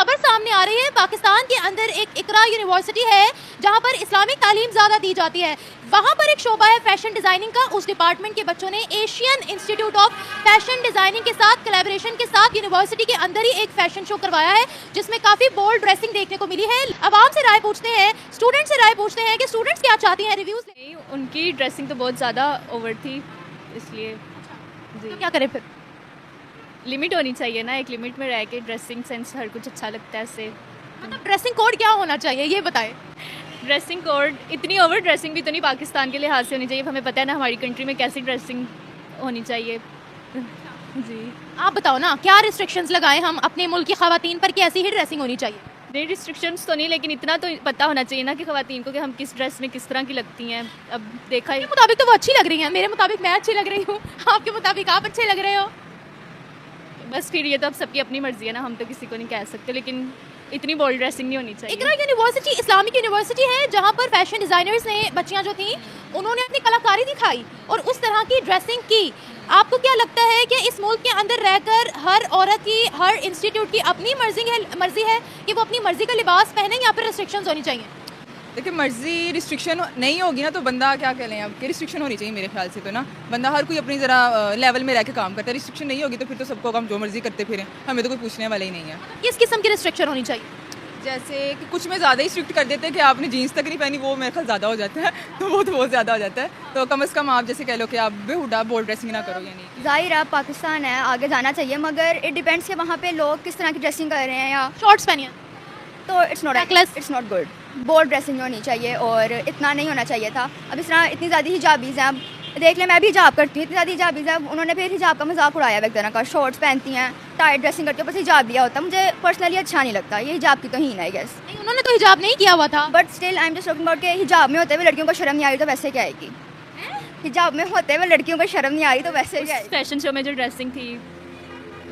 खबर सामने आ रही है, पाकिस्तान के अंदर एक इकरा यूनिवर्सिटी है जहां पर इस्लामिक तालीम ज़्यादा दी जाती है। वहां पर एक शोबा है फैशन डिज़ाइनिंग का। उस डिपार्टमेंट के बच्चों ने Asian institute of fashion designing के साथ कोलैबोरेशन के साथ यूनिवर्सिटी के अंदर ही एक फैशन शो करवाया है, जिसमें काफ़ी बोल्ड ड्रेसिंग देखने को मिली है। आवाम से राय पूछते हैं, स्टूडेंट से राय पूछते हैं कि स्टूडेंट्स क्या चाहती हैं। रिव्यूज़ नहीं, उनकी ड्रेसिंग तो बहुत ज़्यादा ओवर थी, इसलिए तो क्या करें फिर? लिमिट होनी चाहिए ना, एक लिमिट में रह के ड्रेसिंग सेंस हर कुछ अच्छा लगता है इससे। मतलब ड्रेसिंग कोड क्या होना चाहिए ये बताएं। ड्रेसिंग कोड इतनी ओवर ड्रेसिंग भी तो नहीं पाकिस्तान के लिहाज से होनी चाहिए। हमें पता है ना हमारी कंट्री में कैसी ड्रेसिंग होनी चाहिए। जी, आप बताओ ना, क्या रिस्ट्रिक्शंस लगाएं हम अपने मुल्क की खवातीन पर कि ऐसी ही ड्रेसिंग होनी चाहिए? नहीं रिस्ट्रिक्शंस तो नहीं, लेकिन इतना तो पता होना चाहिए ना कि खवातीन को कि हम किस ड्रेस में किस तरह की लगती हैं। अब देखा मेरे मुताबिक तो वो अच्छी लग रही हैं, मेरे मुताबिक मैं अच्छी लग रही हूँ, आपके मुताबिक आप अच्छे लग रहे हो। बस फिर ये तो अब सबकी अपनी मर्जी है ना, हम तो किसी को नहीं कह सकते, लेकिन इतनी बोल्ड ड्रेसिंग नहीं होनी चाहिए। इकरा यूनिवर्सिटी इस्लामिक यूनिवर्सिटी है जहाँ पर फैशन डिज़ाइनर्स ने, बच्चियाँ जो थीं, उन्होंने अपनी कलाकारी दिखाई और उस तरह की ड्रेसिंग की। आपको क्या लगता है कि इस मुल्क के अंदर रहकर हर औरत की, हर इंस्टीट्यूट की अपनी मर्जी है कि वो अपनी मर्जी का लिबास पहने या फिर रिस्ट्रिक्शंस होनी चाहिए? देखिए, मर्जी रिस्ट्रिक्शन नहीं होगी ना तो बंदा क्या कह लें, अब कि रिस्ट्रिक्शन होनी चाहिए मेरे ख्याल से। तो ना बंदा हर कोई अपनी ज़रा लेवल में रह के काम करता है। रिस्ट्रिक्शन नहीं होगी तो फिर तो सबको हम जो मर्जी करते फिरें, हमें तो कोई पूछने वाला ही नहीं है। किस किस्म की रिस्ट्रिक्शन होनी चाहिए? जैसे कि कुछ में ज़्यादा ही स्ट्रिक्ट कर देते हैं कि आपने जीन्स तक नहीं पहनी, वो मेरे ख्याल ज़्यादा हो जाता है। तो वो तो बहुत ज़्यादा हो जाता है। तो कम से कम आप जैसे कह लो कि आप बेहुदा बोल्ड ड्रेसिंग ना करो। यानी ज़ाहिर है पाकिस्तान है, आगे जाना चाहिए, मगर इट डिपेंड्स कि वहाँ पे लोग किस तरह की ड्रेसिंग कर रहे हैं। या शॉर्ट्स पहनिए तो it's Necklace. Not good. Bold dressing होनी चाहिए और इतना नहीं होना चाहिए था। अब इस तरह इतनी ज़्यादा हिजाबीज़ हैं, अब देख लें मैं भी हिजाब करती हूँ, इतनी ज़्यादा हिजाबीज़ है, उन्होंने फिर हिजाब का मजाक उड़ाया है एक तरह का। शॉर्ट्स पहनती हैं, टाइट ड्रेसिंग करती है, बस हिजाब लिया होता है। मुझे पर्सनली अच्छा नहीं लगता, ये हिजाब की तो ही ना, आई गेस। नहीं, उन्होंने तो हिजाब नहीं किया हुआ था। But still I am just talking about के हिजाब में होते हुए लड़कियों को शर्म नहीं आ रही तो वैसे क्या आएगी? हिजाब में होते हुए लड़कियों को शर्म नहीं आ रही तो वैसे क्या आएगी? फैशन शो में जो ड्रेसिंग थी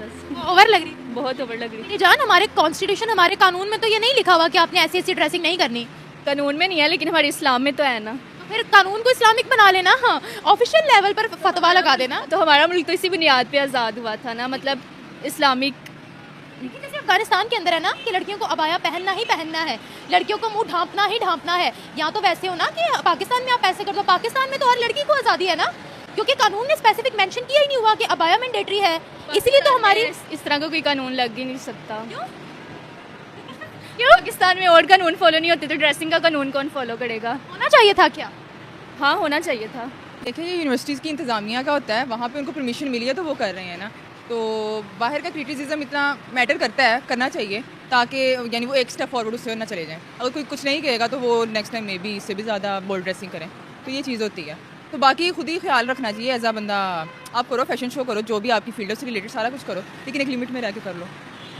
बस ओवर लग रही बहुत ओवर लग रही थी। मेरी जान, हमारे कॉन्स्टिट्यूशन, हमारे कानून में तो ये नहीं लिखा हुआ कि आपने ऐसी ऐसी ड्रेसिंग नहीं करनी। कानून में नहीं है, लेकिन हमारे इस्लाम में तो है ना। तो फिर कानून को इस्लामिक बना लेना, हाँ, ऑफिशियल लेवल पर फतवा लगा देना। तो हमारा मुल्क तो इसी बुनियाद पे आज़ाद हुआ था ना, मतलब इस्लामिक। लेकिन जैसे अफगानिस्तान के अंदर है ना कि लड़कियों को अबाया पहनना ही पहनना है, लड़कियों को मुंह ढांपना ही ढांपना है। यहाँ तो वैसे हो ना कि पाकिस्तान में आप ऐसे कर दो, पाकिस्तान में तो हर लड़की को आज़ादी है ना, क्योंकि कानून ने स्पेसिफिक मेंशन किया ही नहीं हुआ कि अबाया मैंडेटरी है। इसीलिए तो हमारी इस तरह का कोई कानून लग ही नहीं सकता। क्यों पाकिस्तान में और कानून फॉलो नहीं होते तो ड्रेसिंग का कानून कौन फॉलो करेगा? होना चाहिए था क्या? हाँ, होना चाहिए था। देखिए, ये यूनिवर्सिटीज़ की इंतज़ामिया का होता है, वहाँ पे उनको परमिशन मिली है तो वो कर रहे हैं ना। तो बाहर का क्रिटिसिज्म इतना मैटर करता है, करना चाहिए, ताकि यानी वो एक स्टेप फॉरवर्ड उससे ना चले जाएं। अगर कोई कुछ नहीं कहेगा तो वो नेक्स्ट टाइम में भी इससे भी ज़्यादा बोल्ड ड्रेसिंग करें, तो ये चीज़ होती है। तो बाकी खुद ही ख्याल रखना चाहिए एज आ बंदा। आप करो फैशन शो करो, जो भी आपकी फील्ड से रिलेटेड सारा कुछ करो, लेकिन एक लिमिट में रह के कर लो।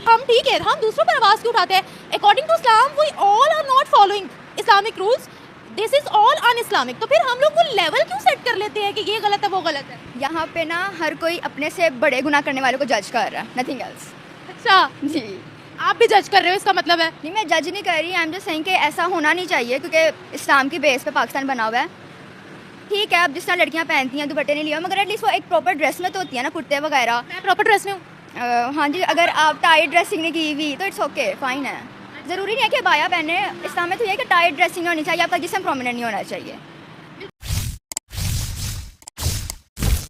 हम ठीक है, हम दूसरों पर आवाज़ क्यों उठाते हैं? According to Islam we all are not following Islamic rules, this is all un-Islamic. तो फिर हम लोग वो लेवल क्यों सेट कर लेते हैं कि ये गलत है वो गलत है? यहाँ पे ना हर कोई अपने से बड़े गुनाह करने वालों को जज कर रहा है, नथिंग एल्स। अच्छा, जी, आप भी जज कर रहे हो, इसका मतलब है? नहीं मैं जज नहीं कर रही, आई एम जस्ट सेइंग कि ऐसा होना नहीं चाहिए, क्योंकि इस्लाम की बेस पे पाकिस्तान बना हुआ है। ठीक है, अब जिस तरह लड़कियाँ पहनती हैं, दुपट्टे नहीं लिया, मगर एटलीस्ट वो एक प्रॉपर ड्रेस में तो होती है ना, कुर्ते वगैरह। मैं प्रॉपर ड्रेस में हूँ। हाँ जी, अगर आप टाइट ड्रेसिंग नहीं की हुई तो इट्स ओके, फाइन है। ज़रूरी नहीं है कि बाया पहने। इस्लाम में तो ये है कि टाइट ड्रेसिंग होनी चाहिए, आपका जिस्म प्रोमिनेंट नहीं होना चाहिए।